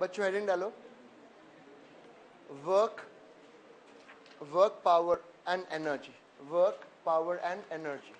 बच्चों हेडिंग डालो, work, work power and energy, work power and energy.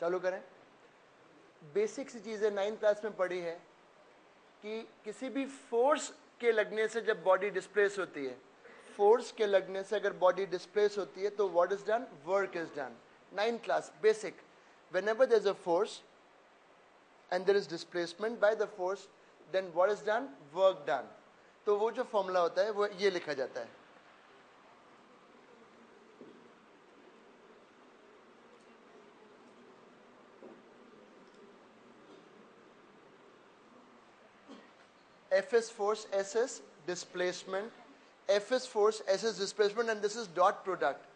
चालू करें। बेसिक सी चीजें 9th क्लास में पढ़ी है कि किसी भी फोर्स के लगने से जब बॉडी डिस्प्लेस होती है, फोर्स के लगने से अगर बॉडी डिस्प्लेस होती है तो what is done, work is done. 9th class basic, whenever there is a force and there is displacement by the force, then what is done, work done। तो वो जो फॉर्मूला होता है वो ये लिखा जाता है, F is force, S is displacement, F is force, S is displacement, and this is dot product।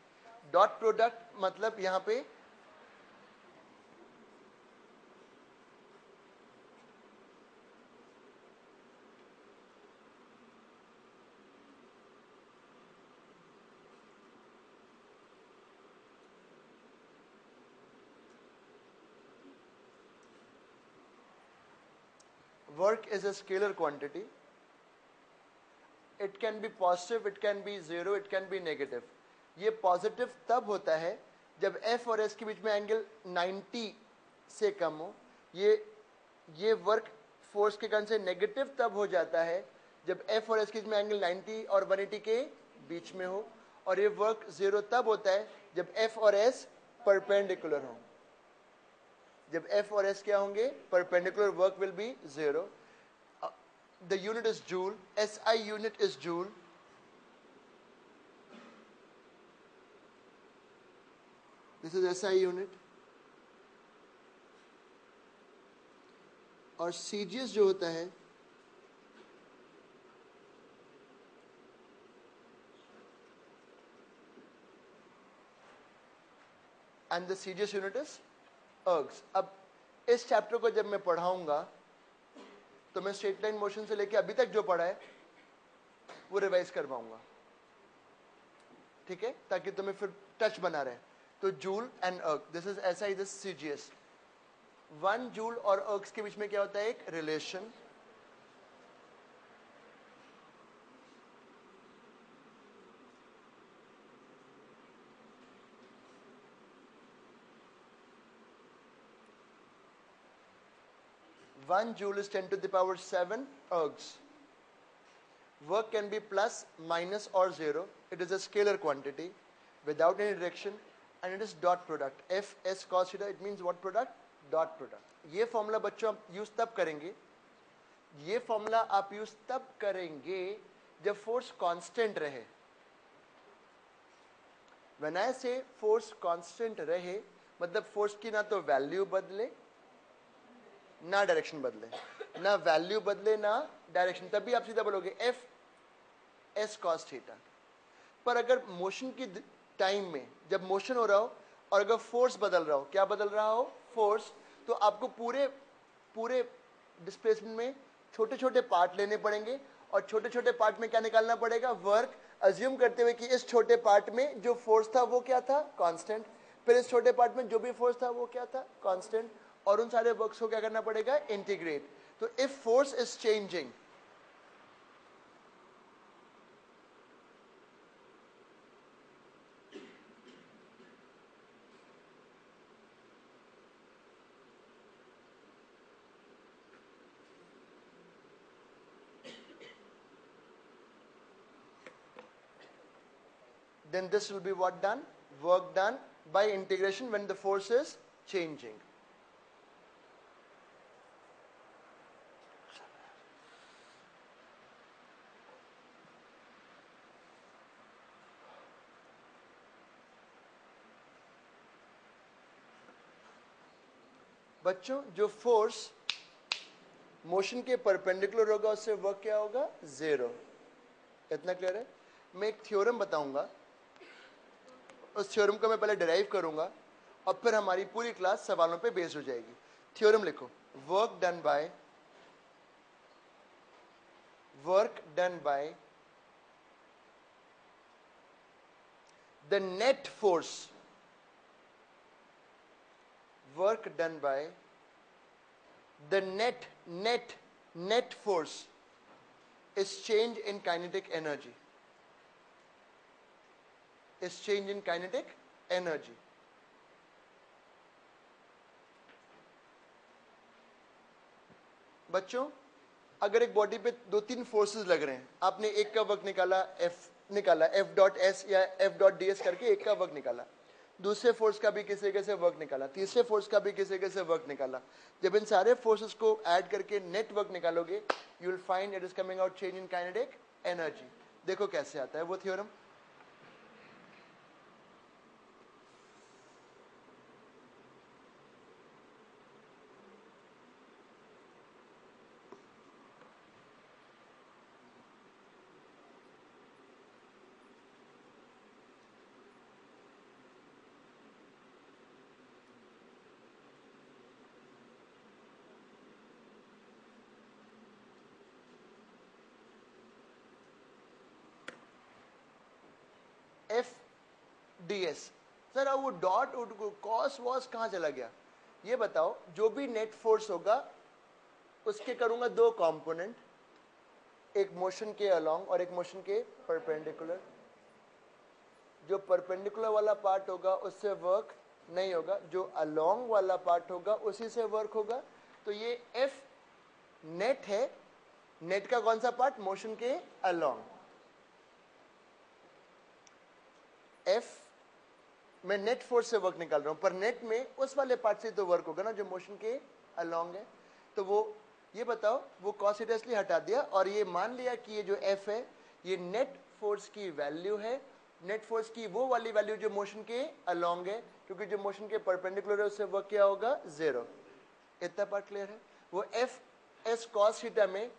Dot product मतलब यहां पे work is a scalar quantity, it can be positive, it can be zero, it can be negative। ये positive तब होता है जब F और S के बीच में एंगल 90 से कम हो। ये वर्क फोर्स के कारण से नेगेटिव तब हो जाता है जब F और S के बीच में एंगल 90 और 180 के बीच में हो, और ये वर्क जीरो तब होता है जब F और S परपेंडिकुलर हो। जब F और S क्या होंगे, perpendicular, work will be zero. The unit is joule, SI unit is joule। This is SI unit। और CGS जो होता है and the CGS unit is ergs। अब इस चैप्टर को जब मैं पढ़ाऊंगा तो मैं स्ट्रेट लाइन मोशन से लेके अभी तक जो पढ़ा है वो रिवाइज करवाऊंगा, ठीक है, ताकि तुम्हें फिर टच बना रहे। तो जूल एंड अर्ग, this is SI, this CGS। 1 joule और अर्ग्स के बीच में क्या होता है, एक relation. One joule is 10 to the power 7 ergs। Work can be plus, minus or zero। It is a scalar quantity without any direction and it is dot product। F S cos theta, it means what product, dot product। ये formula बच्चों आप use तब करेंगे, ये formula आप use तब करेंगे जब फोर्स कांस्टेंट रहे। When I say force constant रहे मतलब फोर्स की ना तो वैल्यू बदले ना डायरेक्शन बदले, ना वैल्यू बदले ना डायरेक्शन, तभी आप सीधा बोलोगे F S cos थीटा। पर अगर मोशन की टाइम में जब मोशन हो रहा हो और अगर फोर्स बदल रहा हो, क्या बदल रहा हो, फोर्स, तो आपको पूरे डिस्प्लेसमेंट में छोटे छोटे पार्ट लेने पड़ेंगे और छोटे छोटे पार्ट में क्या निकालना पड़ेगा, वर्क, अज्यूम करते हुए कि इस छोटे पार्ट में जो फोर्स था वो क्या था, कांस्टेंट, फिर इस छोटे पार्ट में जो भी फोर्स था वो क्या था, कांस्टेंट, और उन सारे वर्क्स को क्या करना पड़ेगा, इंटीग्रेट। तो if force is changing, then this will be what done, work done by integration when the force is changing। बच्चों जो फोर्स मोशन के परपेंडिकुलर होगा उससे वर्क क्या होगा, जीरो। इतना क्लियर है। मैं एक थ्योरम बताऊंगा, उस थ्योरम को मैं पहले डिराइव करूंगा और फिर हमारी पूरी क्लास सवालों पे बेस्ड हो जाएगी। थ्योरम लिखो, work done by the net force work done by the net force is change in kinetic energy, is change in kinetic energy. बच्चों अगर एक बॉडी पे दो तीन फोर्सेस लग रहे हैं, आपने एक का वर्क निकाला एफ डॉट एस या एफ डॉट डी एस करके एक का वर्क निकाला, दूसरे फोर्स का भी किसी कैसे वर्क निकाला, तीसरे फोर्स का भी किसी कैसे वर्क निकाला, जब इन सारे फोर्सेस को ऐड करके नेट वर्क निकालोगे you will find it is coming out change in kinetic energy. देखो कैसे आता है वो theorem. F D S. Sir अब वो डॉट कॉस वॉस कहाँ चला गया, ये बताओ. जो भी नेट फोर्स होगा उसके करूंगा दो कंपोनेंट, एक मोशन के अलोंग और एक मोशन के परपेंडिकुलर. जो परपेंडिकुलर वाला पार्ट होगा उससे वर्क नहीं होगा, जो अलोंग वाला पार्ट होगा उसी से वर्क होगा. तो ये एफ नेट है, नेट का कौन सा पार्ट, मोशन के अलोंग. एफ मैं नेट फोर्स से वर्क निकाल रहा हूं, पर नेट में उस वाले पार्ट से तो वर्क होगा ना जो मोशन के अलोंग है. तो वो ये बताओ, वो कॉस थीटा इसलिए हटा दिया और ये मान लिया कि ये जो एफ है ये नेट फोर्स की वैल्यू है, नेट फोर्स की वो वाली वैल्यू जो मोशन के अलोंग है, क्योंकि जो मोशन के परपेंडिकुलर है उससे वर्क क्या होगा, जीरो. इतना पार्ट क्लियर है. वो एफ एस कॉस थीटा में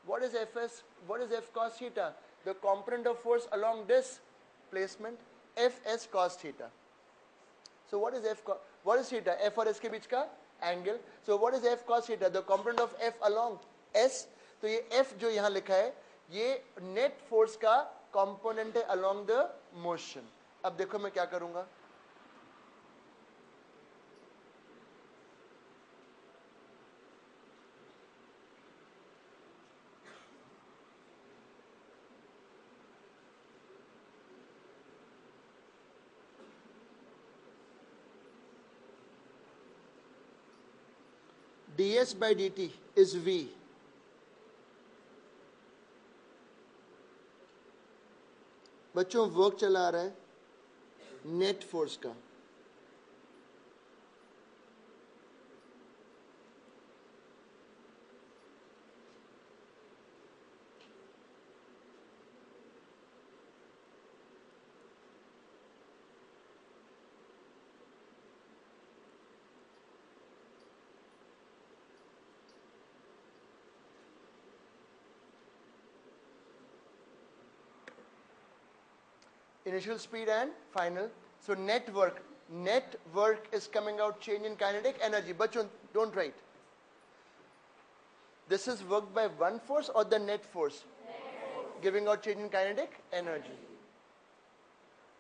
what is fs, what is f cos theta, the component of force along this placement, fs cos theta. So what is what is theta, f और s के बीच का angle. so what is f cos theta, the component of f along s. तो ये f जो यहाँ लिखा है ये नेट फोर्स का कंपोनेंट है along the motion. अब देखो मैं क्या करूंगा, ds by dt is v. बच्चों वर्क चला आ रहा है नेट फोर्स का, initial speed and final. So net work is coming out change in kinetic energy. Bachon, don't write. This is work by one force or the net force? Giving out change in kinetic energy.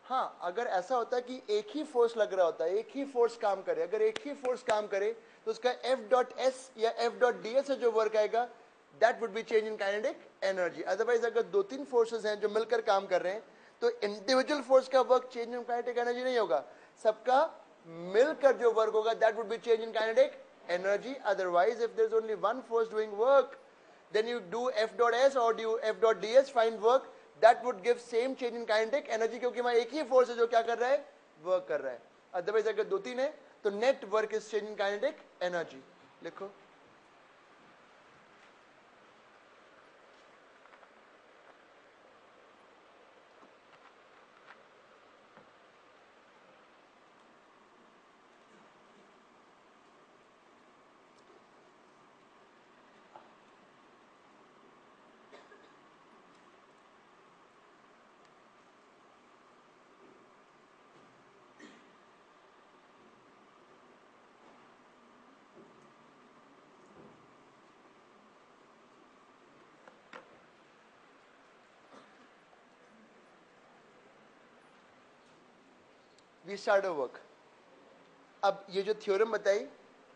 हाँ, अगर ऐसा होता है कि एक ही force लग रहा होता है, एक ही फोर्स काम करे, अगर एक ही फोर्स काम करे तो उसका F डॉट एस या F डॉट डी एस से जो वर्क आएगा that would be change in kinetic energy. Otherwise अगर दो तीन फोर्सेस हैं जो मिलकर काम कर रहे हैं तो इंडिविजुअल फोर्स का work change in kinetic energy नहीं होगा, सबका मिलकर जो वर्क होगा that would be change in kinetic energy. Otherwise if there is only one force doing work then you do F dot S और do F dot D S, find work, that would give same change in kinetic energy, क्योंकि वहां एक ही force है जो क्या कर रहा है, वर्क कर रहा है. अदरवाइज अगर दो तीन है तो net work is change in kinetic energy. लिखो we start our work. अब ये जो थ्योरम बताई,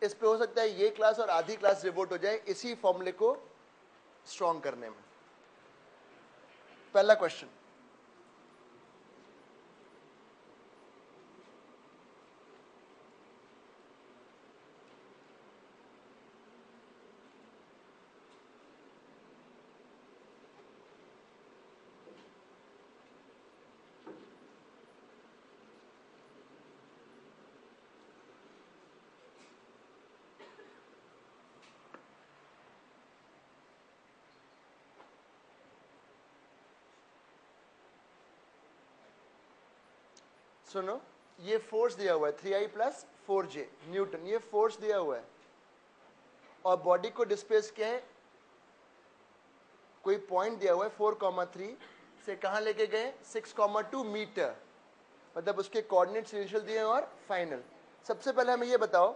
इस पे हो सकता है ये क्लास और आधी क्लास रिवोट हो जाए इसी फॉर्मूले को स्ट्रॉन्ग करने में। पहला क्वेश्चन, सुनो, ये फोर्स दिया हुआ है 3i प्लस 4j न्यूटन, ये फोर्स दिया हुआ है और बॉडी को डिस्प्लेस क्या है, कोई पॉइंट दिया हुआ है 4,3 से कहां लेके गए 6,2 मीटर, मतलब उसके कोऑर्डिनेट्स इनिशियल दिए हैं और फाइनल। सबसे पहले हमें ये बताओ,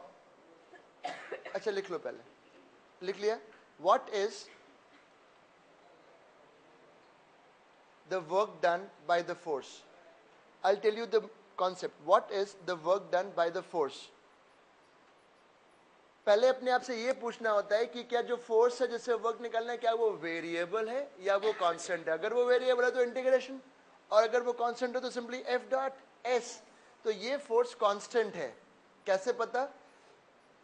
अच्छा लिख लो, पहले लिख लिया, what is the work done by the force. I will tell you the concept, what is the work done by the force. पहले अपने आप से ये पूछना होता है कि क्या जो फोर्स है जिससे वर्क निकालना है, क्या वो वेरिएबल है या वो कांस्टेंट है। अगर वो वेरिएबल है तो इंटीग्रेशन, और अगर वो कांस्टेंट है तो सिंपली एफ डॉट एस। तो ये फोर्स कांस्टेंट है, कैसे पता,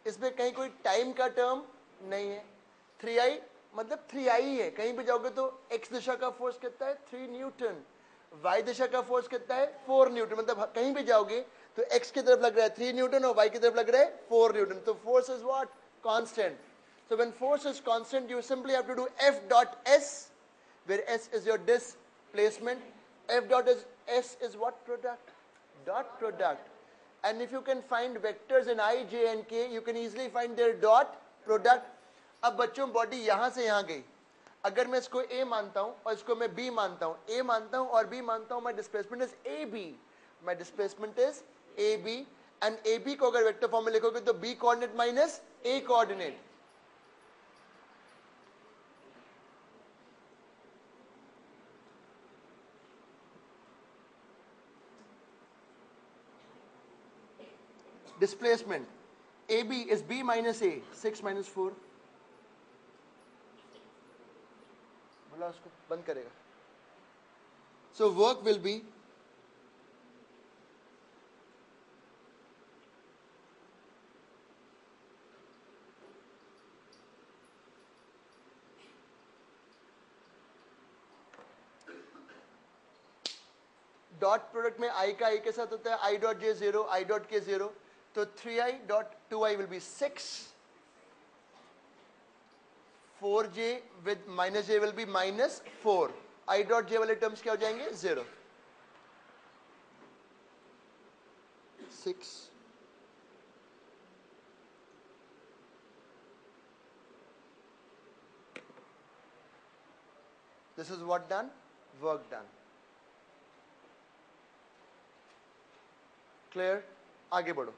इसमें कहीं कोई टाइम का टर्म नहीं है। 3i मतलब 3i है, कहीं भी जाओगे तो x दिशा का फोर्स कितना है 3 न्यूटन, y दिशा का फोर्स कितना है 4 न्यूटन, मतलब कहीं भी जाओगे तो x की तरफ लग रहा है 3 न्यूटन और y की तरफ लग रहा है 4 न्यूटन, तो force is what, constant. So when force is constant, you simply have to do F dot S, where S is your displacement. F dot S is what product? Dot product. And if you can find vectors in I, J and K, you can easily find their dot product. अब बच्चों body यहां से यहां गई, अगर मैं इसको A मानता हूं और इसको मैं B मानता हूं, A मानता हूं और B मानता हूं, my displacement is AB. My displacement is AB. And AB को अगर वेक्टर फॉर्म में लिखोगे तो B coordinate minus A coordinate. Displacement AB is B minus A, 6 minus 4, बोला उसको बंद करेगा। So work will be dot product में I का A के साथ होता है I dot J 0, I dot K 0, तो 3i dot 2i will be 6, 4j with minus j will be minus 4, I dot j वाले टर्म्स क्या हो जाएंगे 0, 6, this is what done, work done. Clear, आगे बढ़ो।